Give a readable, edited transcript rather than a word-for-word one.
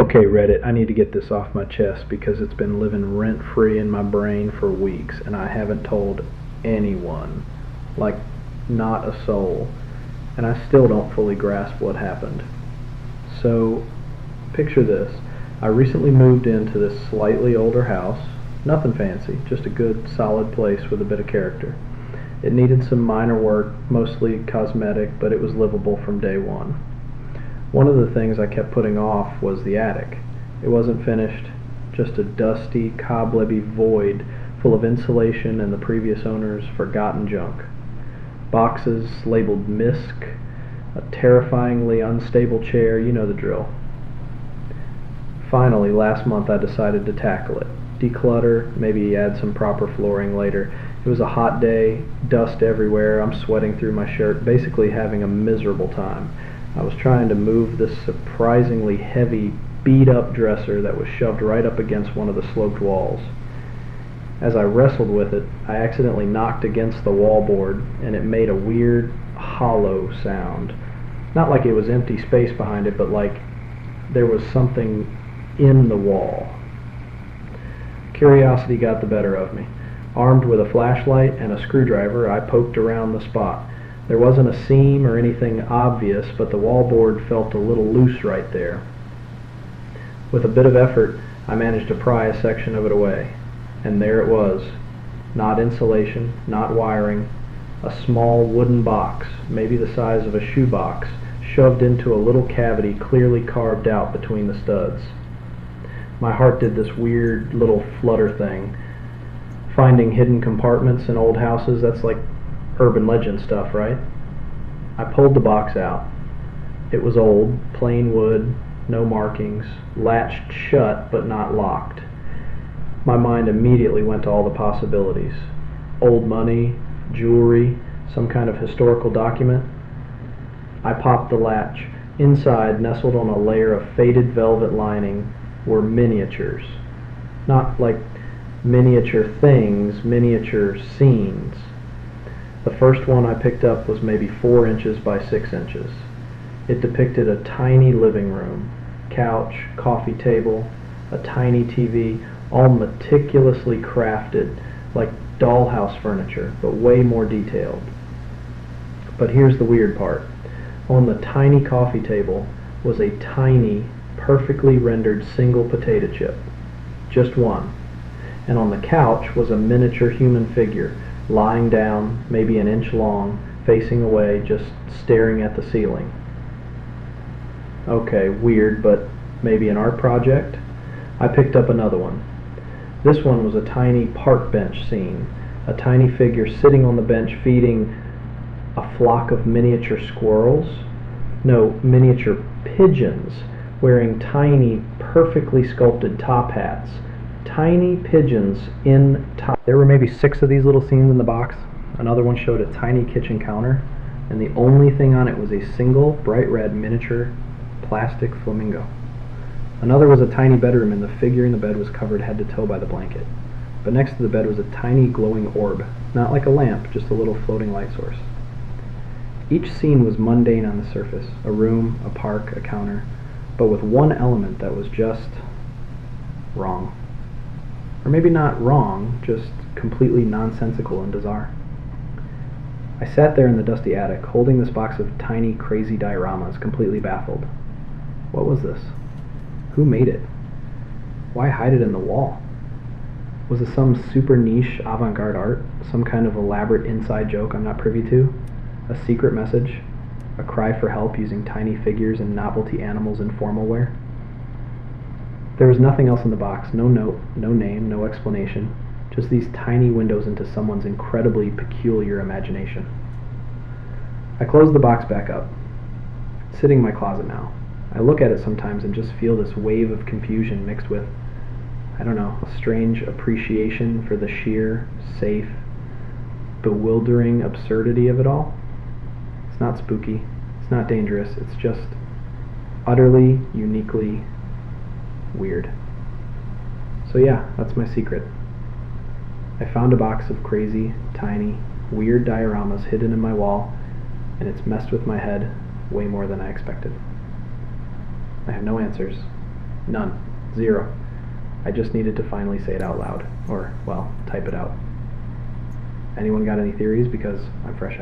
Okay, Reddit, I need to get this off my chest because it's been living rent-free in my brain for weeks and I haven't told anyone. Like, not a soul. And I still don't fully grasp what happened. So, picture this. I recently moved into this slightly older house. Nothing fancy, just a good, solid place with a bit of character. It needed some minor work, mostly cosmetic, but it was livable from day one. One of the things I kept putting off was the attic. It wasn't finished, just a dusty, cobwebby void full of insulation and the previous owner's forgotten junk. Boxes labeled misc, a terrifyingly unstable chair, you know the drill. Finally, last month I decided to tackle it. Declutter, maybe add some proper flooring later. It was a hot day, dust everywhere, I'm sweating through my shirt, basically having a miserable time. I was trying to move this surprisingly heavy, beat-up dresser that was shoved right up against one of the sloped walls. As I wrestled with it, I accidentally knocked against the wallboard, and it made a weird, hollow sound. Not like it was empty space behind it, but like there was something in the wall. Curiosity got the better of me. Armed with a flashlight and a screwdriver, I poked around the spot. There wasn't a seam or anything obvious, but the wallboard felt a little loose right there. With a bit of effort, I managed to pry a section of it away. And there it was. Not insulation, not wiring. A small wooden box, maybe the size of a shoebox, shoved into a little cavity clearly carved out between the studs. My heart did this weird little flutter thing. Finding hidden compartments in old houses, that's like urban legend stuff, right? I pulled the box out. It was old, plain wood, no markings, latched shut but not locked. My mind immediately went to all the possibilities. Old money, jewelry, some kind of historical document. I popped the latch. Inside, nestled on a layer of faded velvet lining, were miniatures. Not like miniature things, miniature scenes. The first one I picked up was maybe 4 inches by 6 inches. It depicted a tiny living room, couch, coffee table, a tiny TV, all meticulously crafted, like dollhouse furniture, but way more detailed. But here's the weird part. On the tiny coffee table was a tiny, perfectly rendered single potato chip. Just one. And on the couch was a miniature human figure, lying down, maybe an inch long, facing away, just staring at the ceiling. Okay, weird, but maybe an art project? I picked up another one. This one was a tiny park bench scene, a tiny figure sitting on the bench feeding a flock of miniature squirrels? No, miniature pigeons, wearing tiny, perfectly sculpted top hats. Tiny pigeons in top. There were maybe 6 of these little scenes in the box. Another one showed a tiny kitchen counter, and the only thing on it was a single bright red miniature plastic flamingo. Another was a tiny bedroom, and the figure in the bed was covered head to toe by the blanket. But next to the bed was a tiny glowing orb, not like a lamp, just a little floating light source. Each scene was mundane on the surface, a room, a park, a counter, but with one element that was just wrong. Or maybe not wrong, just completely nonsensical and bizarre. I sat there in the dusty attic, holding this box of tiny, crazy dioramas, completely baffled. What was this? Who made it? Why hide it in the wall? Was it some super niche avant-garde art? Some kind of elaborate inside joke I'm not privy to? A secret message? A cry for help using tiny figures and novelty animals in formal wear? There was nothing else in the box, no note, no name, no explanation, just these tiny windows into someone's incredibly peculiar imagination. I closed the box back up. It's sitting in my closet now. I look at it sometimes and just feel this wave of confusion mixed with, I don't know, a strange appreciation for the sheer, safe, bewildering absurdity of it all. It's not spooky, it's not dangerous, it's just utterly, uniquely weird. So yeah, that's my secret. I found a box of crazy, tiny, weird dioramas hidden in my wall, and it's messed with my head way more than I expected. I have no answers. None. Zero. I just needed to finally say it out loud. Or, well, type it out. Anyone got any theories? Because I'm fresh out.